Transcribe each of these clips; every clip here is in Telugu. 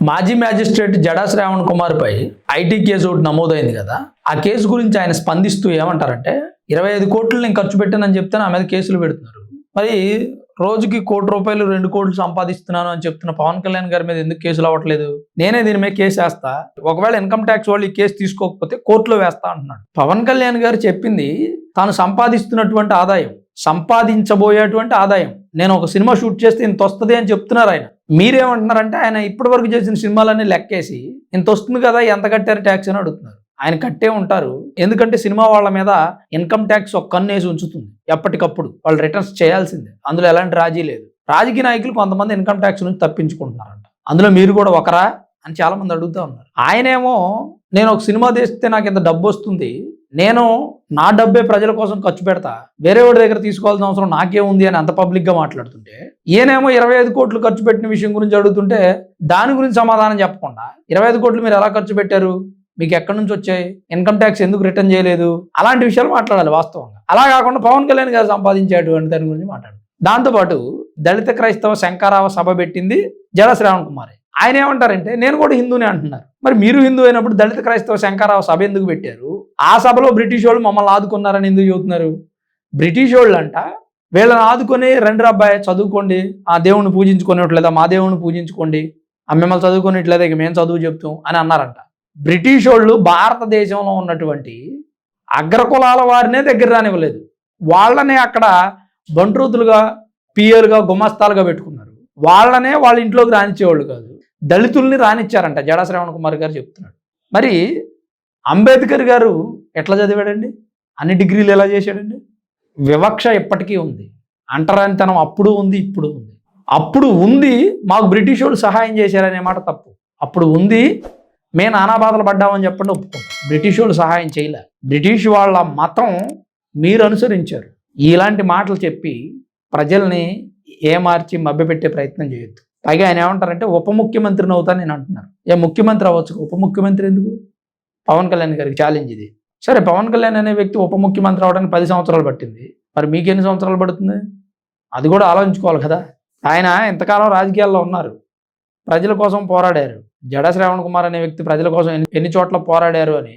మాజీ మ్యాజిస్ట్రేట్ జడా శ్రావణ్ కుమార్ పై ఐటీ కేసు ఒకటి నమోదైంది కదా. ఆ కేసు గురించి ఆయన స్పందిస్తూ ఏమంటారంటే 25 కోట్లు నేను ఖర్చు పెట్టానని చెప్తే నా మీద కేసులు పెడుతున్నారు. మరి రోజుకి ₹1 కోటి 2 కోట్లు సంపాదిస్తున్నాను అని చెప్తున్న పవన్ కళ్యాణ్ గారి మీద ఎందుకు కేసులు అవ్వట్లేదు? నేనే దీని మీద కేసు వేస్తా, ఒకవేళ ఇన్కమ్ ట్యాక్స్ వాళ్ళు ఈ కేసు తీసుకోకపోతే కోర్టులో వేస్తా అంటున్నాడు. పవన్ కళ్యాణ్ గారు చెప్పింది తాను సంపాదిస్తున్నటువంటి ఆదాయం, సంపాదించబోయేటువంటి ఆదాయం. నేను ఒక సినిమా షూట్ చేస్తే ఇంత వస్తుంది అని చెప్తున్నారు ఆయన. మీరేమంటున్నారంటే ఆయన ఇప్పటి వరకు చేసిన సినిమాలన్నీ లెక్కేసి ఇంత వస్తుంది కదా, ఎంత కట్టారు ట్యాక్స్ అని అడుగుతున్నారు. ఆయన కట్టే ఉంటారు, ఎందుకంటే సినిమా వాళ్ళ మీద ఇన్కమ్ ట్యాక్స్ ఒక కన్ను వేసి ఉంచుతుంది ఎప్పటికప్పుడు. వాళ్ళు రిటర్న్స్ చేయాల్సిందే, అందులో ఎలాంటి రాజీ లేదు. రాజకీయ నాయకులు కొంతమంది ఇన్కమ్ ట్యాక్స్ నుంచి తప్పించుకుంటున్నారంట, అందులో మీరు కూడా ఒకరా అని చాలా మంది అడుగుతూ ఉన్నారు. ఆయనేమో నేను ఒక సినిమా తీస్తే నాకు ఇంత డబ్బు వస్తుంది, నేను నా డబ్బే ప్రజల కోసం ఖర్చు పెడతా, వేరే వాడి దగ్గర తీసుకోవాల్సిన అవసరం నాకేముంది అని అంత పబ్లిక్ గా మాట్లాడుతుంటే, ఈయనేమో 25 కోట్లు ఖర్చు పెట్టిన విషయం గురించి అడుగుతుంటే దాని గురించి సమాధానం చెప్పకుండా 25 కోట్లు మీరు ఎలా ఖర్చు పెట్టారు, మీకు ఎక్కడి నుంచి వచ్చాయి, ఇన్కమ్ ట్యాక్స్ ఎందుకు రిటర్న్ చేయలేదు, అలాంటి విషయాలు మాట్లాడాలి వాస్తవంగా. అలా కాకుండా పవన్ కళ్యాణ్ గారు సంపాదించేటువంటి దాని గురించి మాట్లాడాలి. దాంతోపాటు దళిత క్రైస్తవ శంకరావ సభ పెట్టింది జడా శ్రావణ్ కుమార్. ఆయన ఏమంటారంటే నేను కూడా హిందూనే అంటున్నారు. మరి మీరు హిందూ అయినప్పుడు దళిత క్రైస్తవ శంకరావ సభ ఎందుకు పెట్టారు? ఆ సభలో బ్రిటిష్ వాళ్ళు మమ్మల్ని ఆదుకున్నారని ఎందుకు చెబుతున్నారు? బ్రిటిష్ వాళ్ళు అంట వీళ్ళని ఆదుకొని రండి అబ్బాయి చదువుకోండి, ఆ దేవుణ్ణి పూజించుకునేట్లేదా, మా దేవుణ్ణి పూజించుకోండి, మిమ్మల్ని చదువుకునేట్లేదా, ఇక మేము చదువు చెప్తాం అని అన్నారంట. బ్రిటిష్ వాళ్ళు భారతదేశంలో ఉన్నటువంటి అగ్రకులాల వారినే దగ్గర రానివ్వలేదు. వాళ్ళనే అక్కడ బంట్రూతులుగా, పియర్గా, గుమస్తాలుగా పెట్టుకున్నారు. వాళ్ళనే వాళ్ళ ఇంట్లోకి రానిచ్చేవాళ్ళు కాదు, దళితుల్ని రానిచ్చారంట జడా శ్రావణ్ కుమార్ గారు చెప్తున్నాడు. మరి అంబేద్కర్ గారు ఎట్లా చదివాడండి, అన్ని డిగ్రీలు ఎలా చేశాడండి? వివక్ష ఎప్పటికీ ఉంది, అంటరానితనం అప్పుడు ఉంది, ఇప్పుడు ఉంది. అప్పుడు ఉంది మాకు బ్రిటిష్ వాళ్ళు సహాయం చేశారనే మాట తప్పు. అప్పుడు ఉంది మేము నానా బాధలు పడ్డామని చెప్పండి, ఒప్పుకుంటాం. బ్రిటిష్ వాళ్ళు సహాయం చేయలే, బ్రిటిష్ వాళ్ళ మతం మీరు అనుసరించారు. ఇలాంటి మాటలు చెప్పి ప్రజల్ని ఏమార్చి మభ్యపెట్టే ప్రయత్నం చేయొద్దు. పైగా ఆయన ఏమంటారంటే ఉప ముఖ్యమంత్రిని అవుతాను నేను అంటున్నారు. ముఖ్యమంత్రి అవ్వచ్చు, ఉప ముఖ్యమంత్రి ఎందుకు? పవన్ కళ్యాణ్ గారికి ఛాలెంజ్ ఇది. సరే, పవన్ కళ్యాణ్ అనే వ్యక్తి ఉప ముఖ్యమంత్రి అవడానికి 10 సంవత్సరాలు పట్టింది, మరి మీకు ఎన్ని సంవత్సరాలు పడుతుంది? అది కూడా ఆలోచించుకోవాలి కదా. ఆయన ఇంతకాలం రాజకీయాల్లో ఉన్నారు, ప్రజల కోసం పోరాడారు. జడా శ్రావణ్ కుమార్ అనే వ్యక్తి ప్రజల కోసం ఎన్ని చోట్ల పోరాడారు అని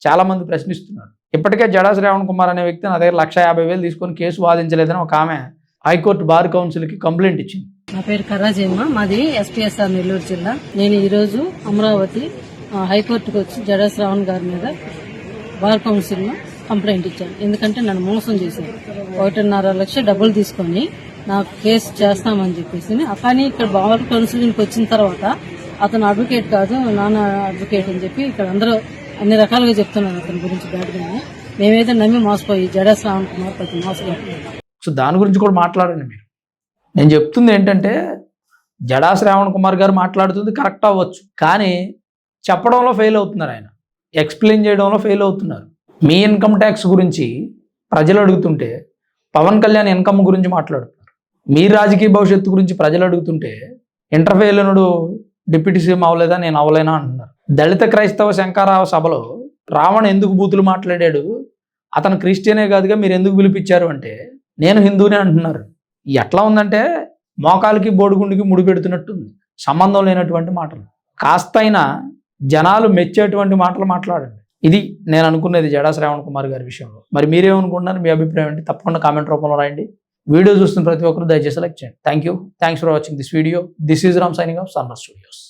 చాలా మంది ప్రశ్నిస్తున్నారు. ఇప్పటికే జడా శ్రావణ్ కుమార్ అనే వ్యక్తి నా దగ్గర 1,50,000 తీసుకొని కేసు వాదించలేదని ఒక ఆమె హైకోర్టు బార్ కౌన్సిల్కి కంప్లైంట్ ఇచ్చింది. నా పేరు కర్రాజమ్మ, మాది SPSR నెల్లూరు జిల్లా. నేను ఈరోజు అమరావతి హైకోర్టుకు వచ్చి జడా శ్రావణ్ గారి మీద బార్ కౌన్సిల్లో కంప్లైంట్ ఇచ్చాను. ఎందుకంటే నన్ను మోసం చేశారు, 1.5 లక్షలు డబ్బులు తీసుకొని నాకు కేసు చేస్తామని చెప్పేసి. కానీ ఇక్కడ బార్ కౌన్సిలింగ్కి వచ్చిన తర్వాత అతను అడ్వకేట్ కాదు, నాన్న అడ్వకేట్ అని చెప్పి ఇక్కడ అందరూ అన్ని రకాలుగా చెప్తున్నారు అతని గురించి బ్యాడ్గానే. మేమైతే నమ్మి మోసపోయి జడా శ్రావణ్ కుమార్ ప్రతి మోసపోయి. సో దాని గురించి కూడా మాట్లాడండి మీరు. నేను చెప్తుంది ఏంటంటే జడా శ్రావణ్ కుమార్ గారు మాట్లాడుతుంది కరెక్ట్ అవ్వచ్చు, కానీ చెప్పడంలో ఫెయిల్ అవుతున్నారు, ఆయన ఎక్స్ప్లెయిన్ చేయడంలో ఫెయిల్ అవుతున్నారు. మీ ఇన్కమ్ ట్యాక్స్ గురించి ప్రజలు అడుగుతుంటే పవన్ కళ్యాణ్ ఇన్కమ్ గురించి మాట్లాడుతున్నారు. మీ రాజకీయ భవిష్యత్తు గురించి ప్రజలు అడుగుతుంటే ఇంటర్ఫెయిల్ అయినడు డిప్యూటీ సీఎం అవ్వలేదా, నేను అవ్వలేనా అంటున్నారు. దళిత క్రైస్తవ శంకరావ సభలో రావణ్ ఎందుకు బూతులు మాట్లాడాడు, అతను క్రిస్టియనే కాదుగా, మీరు ఎందుకు పిలిపించారు అంటే నేను హిందూనే అంటున్నారు. ఎట్లా ఉందంటే మోకాలకి బోడిగుండికి ముడి పెడుతున్నట్టుంది, సంబంధం లేనటువంటి మాటలు. కాస్తైనా జనాలు మెచ్చేటువంటి మాటలు మాట్లాడండి. ఇది నేను అనుకునేది జడా శ్రావణ్ కుమార్ గారి విషయంలో. మరి మీరేమనుకుంటున్నారు, మీ అభిప్రాయం ఏంటి? తప్పకుండా కామెంట్ రూపంలో రాయండి. వీడియో చూస్తున్న ప్రతి ఒక్కరు దయచేసి లైక్ చేయండి. Thanks for watching this video. This is Ram signing off sunrise studios.